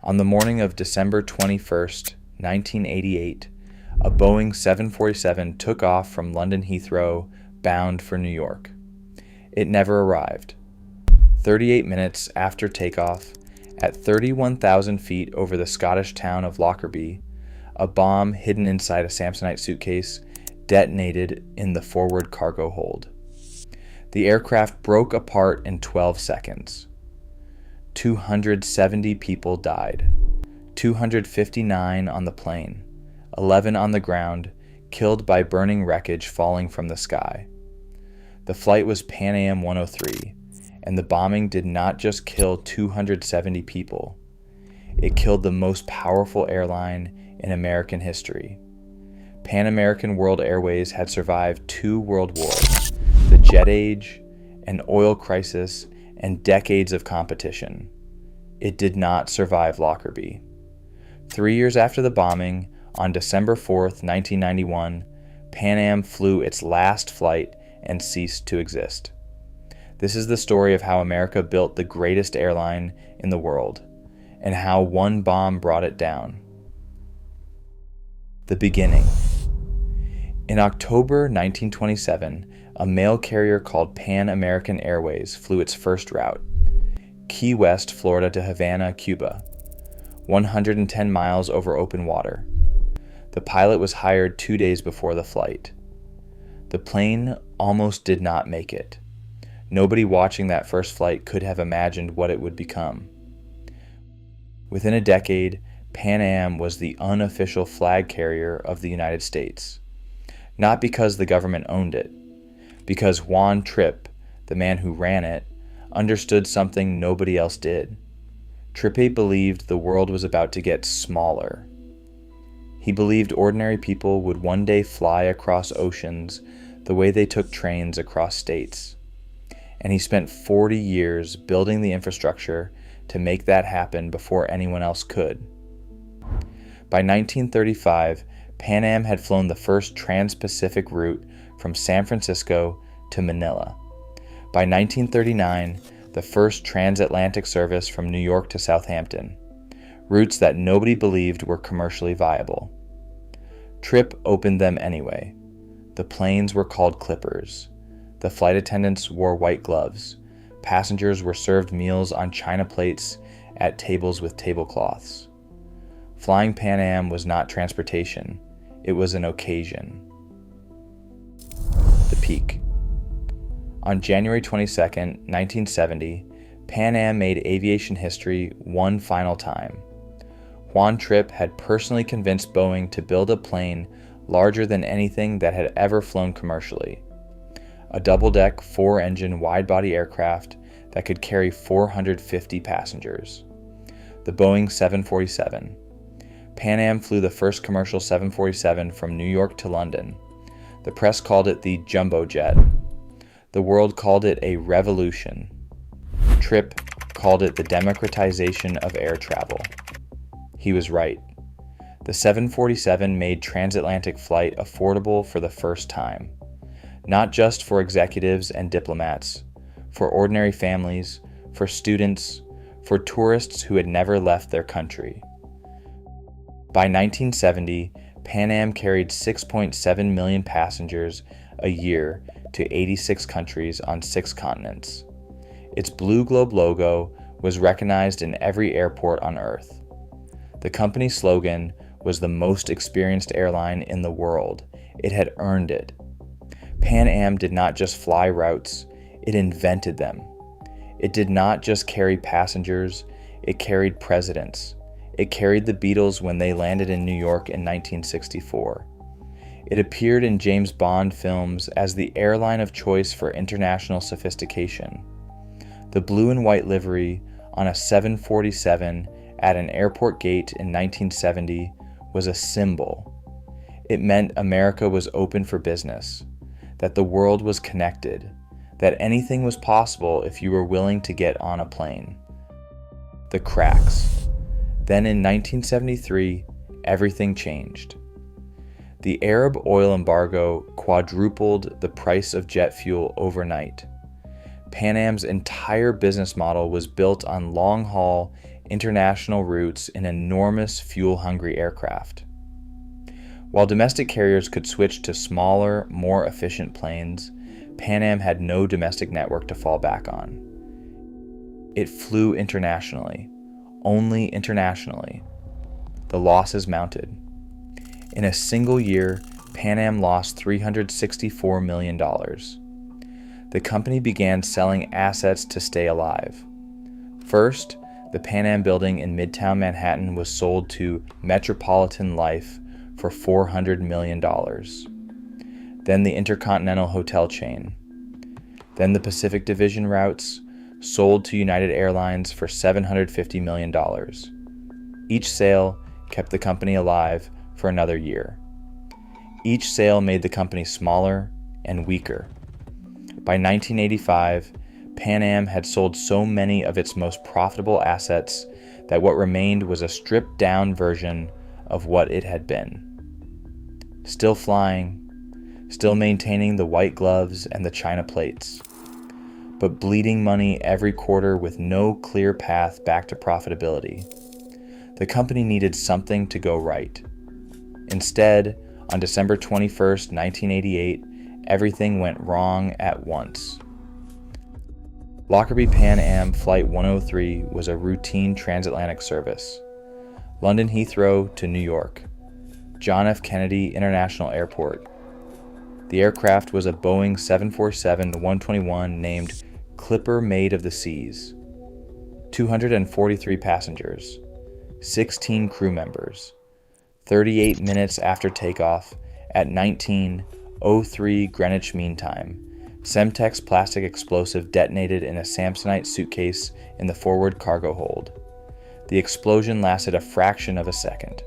On the morning of December 21st, 1988, a Boeing 747 took off from London Heathrow, bound for New York. It never arrived. 38 minutes after takeoff, at 31,000 feet over the Scottish town of Lockerbie, a bomb hidden inside a Samsonite suitcase detonated in the forward cargo hold. The aircraft broke apart in 12 seconds. 270 people died, 259 on the plane, 11 on the ground, killed by burning wreckage falling from the sky. The flight was Pan Am 103, and the bombing did not just kill 270 people. It killed the most powerful airline in American history. Pan American World Airways had survived 2 world wars, the jet age, an oil crisis, and decades of competition. It did not survive Lockerbie. 3 years after the bombing, on December 4th, 1991, Pan Am flew its last flight and ceased to exist. This is the story of how America built the greatest airline in the world, and how one bomb brought it down. The beginning. In October 1927, a mail carrier called Pan American Airways flew its first route, Key West, Florida to Havana, Cuba, 110 miles over open water. The pilot was hired 2 days before the flight. The plane almost did not make it. Nobody watching that first flight could have imagined what it would become. Within a decade, Pan Am was the unofficial flag carrier of the United States. Not because the government owned it, because Juan Trippe, the man who ran it, understood something nobody else did. Trippe believed the world was about to get smaller. He believed ordinary people would one day fly across oceans the way they took trains across states. And he spent 40 years building the infrastructure to make that happen before anyone else could. By 1935, Pan Am had flown the first trans-Pacific route from San Francisco to Manila. By 1939, the first transatlantic service from New York to Southampton, routes that nobody believed were commercially viable. Trippe opened them anyway. The planes were called Clippers. The flight attendants wore white gloves. Passengers were served meals on china plates at tables with tablecloths. Flying Pan Am was not transportation. It was an occasion. The peak. On January 22, 1970, Pan Am made aviation history one final time. Juan Trippe had personally convinced Boeing to build a plane larger than anything that had ever flown commercially. A double-deck, 4-engine, wide-body aircraft that could carry 450 passengers. The Boeing 747. Pan Am flew the first commercial 747 from New York to London. The press called it the jumbo jet. The world called it a revolution. Trippe called it the democratization of air travel. He was right. The 747 made transatlantic flight affordable for the first time. Not just for executives and diplomats, for ordinary families, for students, for tourists who had never left their country. By 1970, Pan Am carried 6.7 million passengers a year to 86 countries on 6 continents. Its blue globe logo was recognized in every airport on Earth. The company's slogan was the most experienced airline in the world. It had earned it. Pan Am did not just fly routes, it invented them. It did not just carry passengers, it carried presidents. It carried the Beatles when they landed in New York in 1964. It appeared in James Bond films as the airline of choice for international sophistication. The blue and white livery on a 747 at an airport gate in 1970 was a symbol. It meant America was open for business, that the world was connected, that anything was possible if you were willing to get on a plane. The cracks. Then in 1973, everything changed. The Arab oil embargo quadrupled the price of jet fuel overnight. Pan Am's entire business model was built on long-haul international routes in enormous fuel-hungry aircraft. While domestic carriers could switch to smaller, more efficient planes, Pan Am had no domestic network to fall back on. It flew internationally, only internationally. The losses mounted. In a single year, Pan Am lost $364 million. The company began selling assets to stay alive. First, the Pan Am building in Midtown Manhattan was sold to Metropolitan Life for $400 million. Then the Intercontinental Hotel chain. Then the Pacific Division routes, sold to United Airlines for $750 million. Each sale kept the company alive for another year. Each sale made the company smaller and weaker. By 1985, Pan Am had sold so many of its most profitable assets that what remained was a stripped-down version of what it had been. Still flying, still maintaining the white gloves and the china plates, but bleeding money every quarter with no clear path back to profitability. The company needed something to go right. Instead, on December 21st, 1988, everything went wrong at once. Lockerbie Pan Am Flight 103 was a routine transatlantic service. London Heathrow to New York, John F. Kennedy International Airport. The aircraft was a Boeing 747-121 named Clipper Maid of the Seas. 243 passengers, 16 crew members. 38 minutes after takeoff, at 19:03 Greenwich Mean Time, Semtex plastic explosive detonated in a Samsonite suitcase in the forward cargo hold. The explosion lasted a fraction of a second.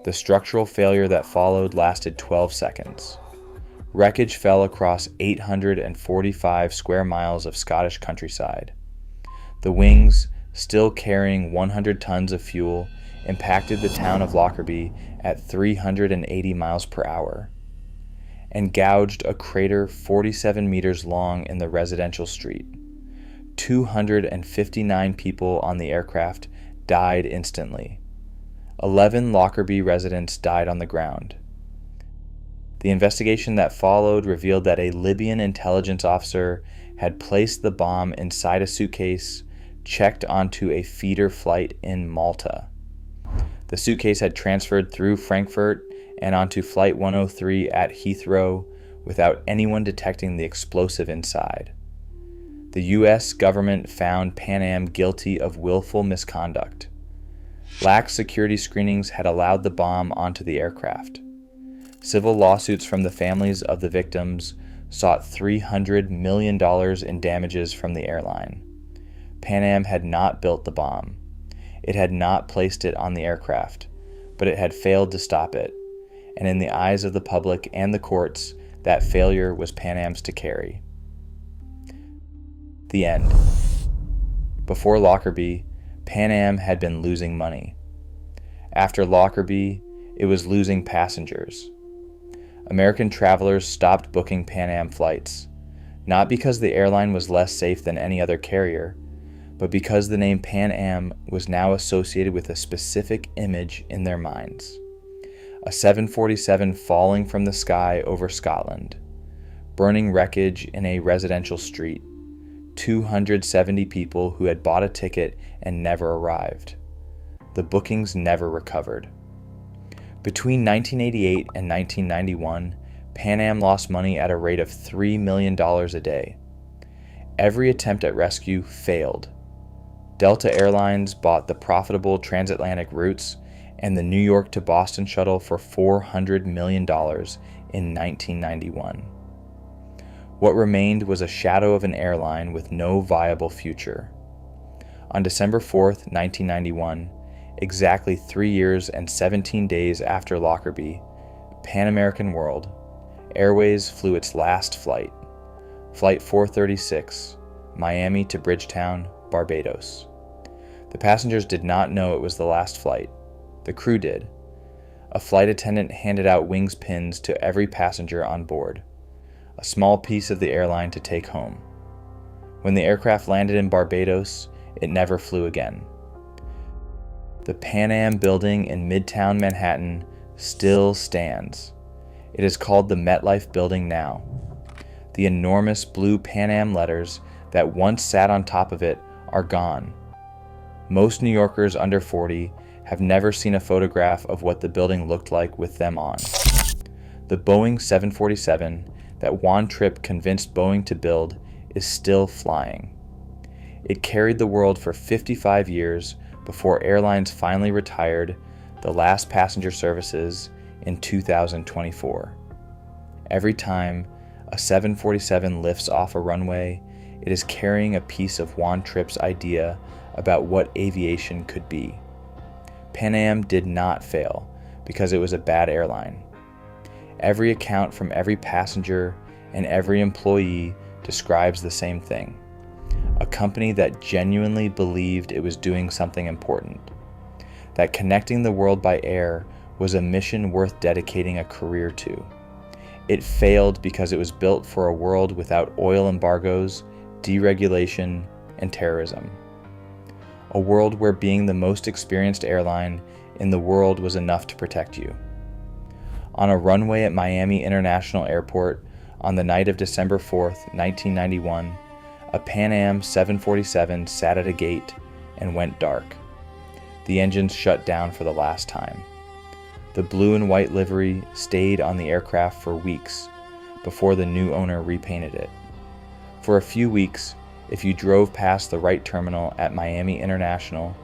The structural failure that followed lasted 12 seconds. Wreckage fell across 845 square miles of Scottish countryside. The wings, still carrying 100 tons of fuel, impacted the town of Lockerbie at 380 miles per hour and gouged a crater 47 meters long in the residential street. 259 people on the aircraft died instantly. 11 Lockerbie residents died on the ground. The investigation that followed revealed that a Libyan intelligence officer had placed the bomb inside a suitcase checked onto a feeder flight in Malta. The suitcase had transferred through Frankfurt and onto Flight 103 at Heathrow without anyone detecting the explosive inside. The U.S. government found Pan Am guilty of willful misconduct. Lax security screenings had allowed the bomb onto the aircraft. Civil lawsuits from the families of the victims sought $300 million in damages from the airline. Pan Am had not built the bomb. It had not placed it on the aircraft, but it had failed to stop it, and in the eyes of the public and the courts, that failure was Pan Am's to carry. The end. Before Lockerbie, Pan Am had been losing money. After Lockerbie, it was losing passengers. American travelers stopped booking Pan Am flights, not because the airline was less safe than any other carrier, but because the name Pan Am was now associated with a specific image in their minds. A 747 falling from the sky over Scotland, burning wreckage in a residential street, 270 people who had bought a ticket and never arrived. The bookings never recovered. Between 1988 and 1991, Pan Am lost money at a rate of $3 million a day. Every attempt at rescue failed. Delta Airlines bought the profitable transatlantic routes and the New York to Boston shuttle for $400 million in 1991. What remained was a shadow of an airline with no viable future. On December 4th, 1991, exactly 3 years and 17 days after Lockerbie, Pan American World Airways flew its last flight, Flight 436, Miami to Bridgetown, Barbados. The passengers did not know it was the last flight. The crew did. A flight attendant handed out wings pins to every passenger on board, a small piece of the airline to take home. When the aircraft landed in Barbados, it never flew again. The Pan Am building in Midtown Manhattan still stands. It is called the MetLife Building now. The enormous blue Pan Am letters that once sat on top of it are gone. Most New Yorkers under 40 have never seen a photograph of what the building looked like with them on. The Boeing 747 that Juan Trippe convinced Boeing to build is still flying. It carried the world for 55 years before airlines finally retired the last passenger services in 2024. Every time a 747 lifts off a runway, it is carrying a piece of Juan Trippe's idea about what aviation could be. Pan Am did not fail because it was a bad airline. Every account from every passenger and every employee describes the same thing: a company that genuinely believed it was doing something important, that connecting the world by air was a mission worth dedicating a career to. It failed because it was built for a world without oil embargoes, deregulation, and terrorism. A world where being the most experienced airline in the world was enough to protect you. On a runway at Miami International Airport on the night of December 4th, 1991, a Pan Am 747 sat at a gate and went dark. The engines shut down for the last time. The blue and white livery stayed on the aircraft for weeks before the new owner repainted it. For a few weeks, if you drove past the right terminal at Miami International,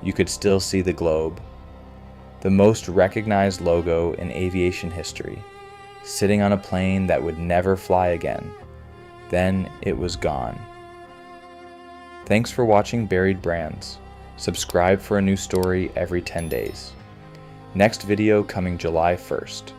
you could still see the globe, the most recognized logo in aviation history, sitting on a plane that would never fly again. Then it was gone. Thanks for watching Buried Brands. Subscribe for a new story every 10 days. Next video coming July 1st.